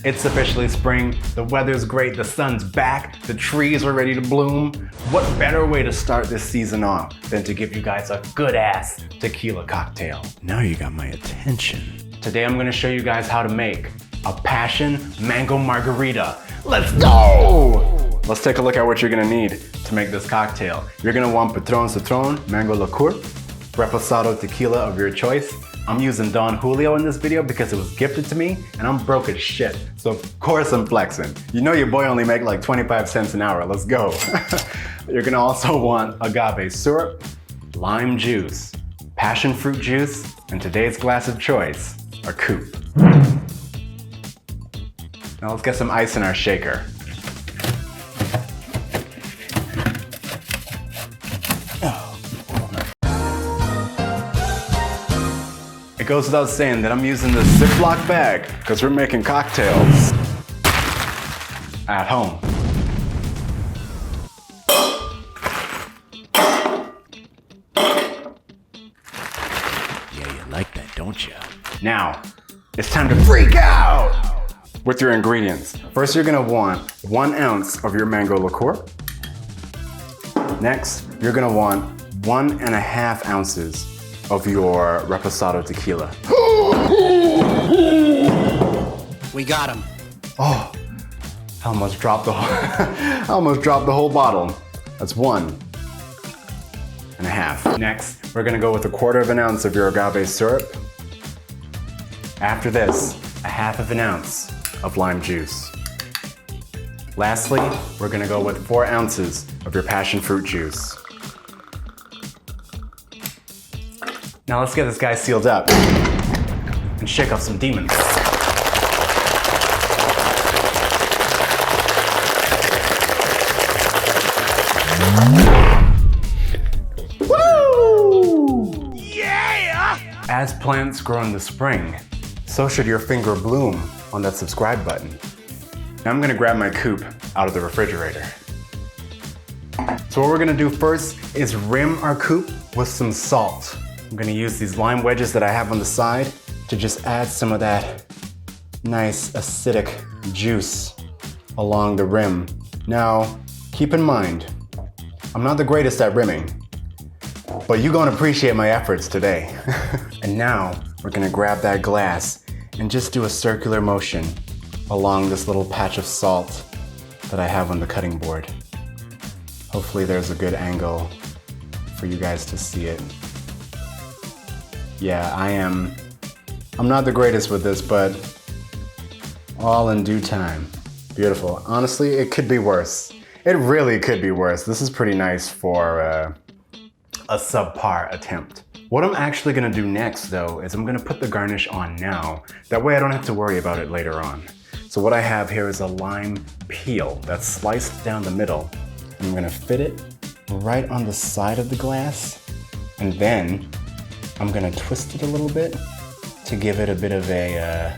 It's officially spring, the weather's great, the sun's back, the trees are ready to bloom. What better way to start this season off than to give you guys a good ass tequila cocktail? Now you got my attention. Today I'm gonna show you guys how to make a Passion Mango Margarita. Let's go! Let's take a look at what you're gonna need to make this cocktail. You're gonna want Patron Citron, Mango Liqueur, Reposado Tequila of your choice. I'm using Don Julio in this video because it was gifted to me and I'm broke as shit. So of course I'm flexing. You know your boy only make like 25 cents an hour, let's go. You're gonna also want agave syrup, lime juice, passion fruit juice, and today's glass of choice, a coupe. Now let's get some ice in our shaker. It goes without saying that I'm using this Ziploc bag because we're making cocktails at home. Yeah, you like that, don't you? Now, it's time to freak out with your ingredients. First, you're gonna want 1 ounce of your mango liqueur. Next, you're gonna want 1.5 ounces of your Reposado Tequila. We got him. Oh, I almost dropped the whole bottle. That's 1.5. Next, we're gonna go with 1/4 ounce of your agave syrup. After this, 1/2 ounce of lime juice. Lastly, we're gonna go with 4 ounces of your passion fruit juice. Now let's get this guy sealed up and shake off some demons. Woo! Yeah! As plants grow in the spring, so should your finger bloom on that subscribe button. Now I'm gonna grab my coupe out of the refrigerator. So what we're gonna do first is rim our coupe with some salt. I'm gonna use these lime wedges that I have on the side to just add some of that nice acidic juice along the rim. Now, keep in mind, I'm not the greatest at rimming, but you're gonna appreciate my efforts today. And now, we're gonna grab that glass and just do a circular motion along this little patch of salt that I have on the cutting board. Hopefully there's a good angle for you guys to see it. Yeah, I'm not the greatest with this, but all in due time. Beautiful. Honestly, it could be worse. It really could be worse. This is pretty nice for a subpar attempt. What I'm actually gonna do next though, is I'm gonna put the garnish on now. That way I don't have to worry about it later on. So what I have here is a lime peel that's sliced down the middle. I'm gonna fit it right on the side of the glass, and then I'm gonna twist it a little bit to give it a bit of a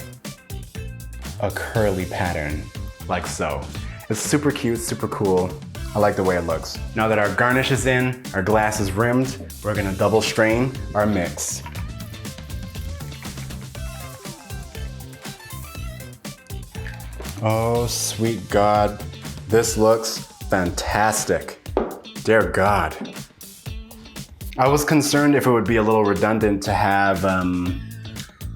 curly pattern, like so. It's super cute, super cool. I like the way it looks. Now that our garnish is in, our glass is rimmed, we're gonna double strain our mix. Oh, sweet God. This looks fantastic. Dear God. I was concerned if it would be a little redundant to have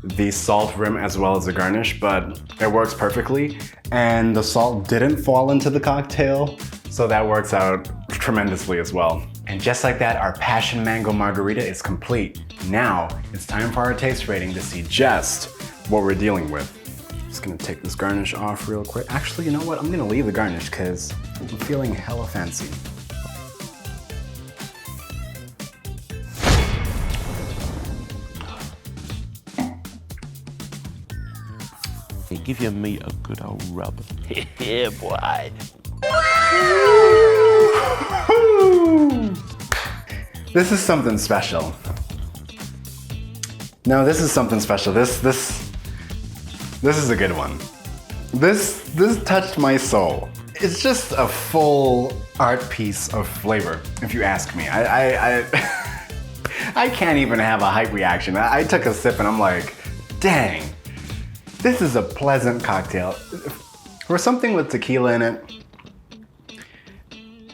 the salt rim as well as the garnish, but it works perfectly. And the salt didn't fall into the cocktail, so that works out tremendously as well. And just like that, our Passion Mango Margarita is complete. Now, it's time for our taste rating to see just what we're dealing with. Just gonna take this garnish off real quick. Actually, you know what? I'm gonna leave the garnish because I'm feeling hella fancy. Hey, give your meat a good old rub. Yeah, boy. This is something special. No, this is something special. This is a good one. This touched my soul. It's just a full art piece of flavor, if you ask me. I can't even have a hype reaction. I took a sip and I'm like, dang. This is a pleasant cocktail. For something with tequila in it,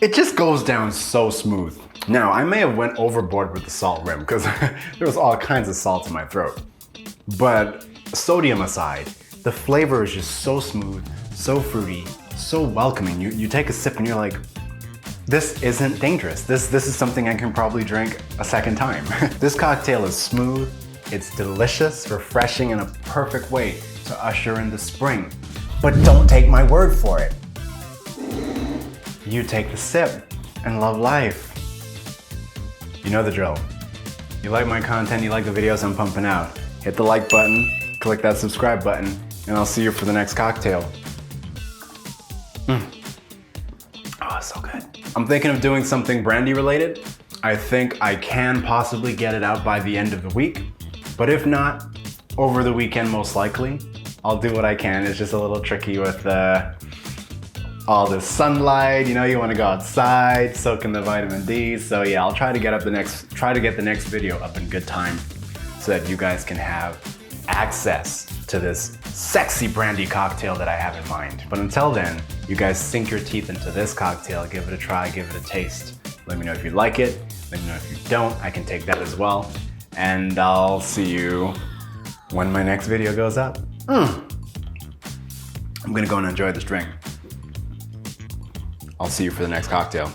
it just goes down so smooth. Now, I may have went overboard with the salt rim because there was all kinds of salt in my throat. But sodium aside, the flavor is just so smooth, so fruity, so welcoming. You take a sip and you're like, this isn't dangerous. This is something I can probably drink a second time. This cocktail is smooth, it's delicious, refreshing in a perfect way to usher in the spring. But don't take my word for it. You take the sip and love life. You know the drill. You like my content, you like the videos I'm pumping out. Hit the like button, click that subscribe button, and I'll see you for the next cocktail. Oh, it's so good. I'm thinking of doing something brandy related. I think I can possibly get it out by the end of the week, but if not, over the weekend most likely. I'll do what I can. It's just a little tricky with all this sunlight. You know, you want to go outside, soak in the vitamin D. So yeah, I'll try to get the next video up in good time so that you guys can have access to this sexy brandy cocktail that I have in mind. But until then, you guys sink your teeth into this cocktail, give it a try, give it a taste. Let me know if you like it. Let me know if you don't. I can take that as well. And I'll see you when my next video goes up. I'm gonna go and enjoy this drink. I'll see you for the next cocktail.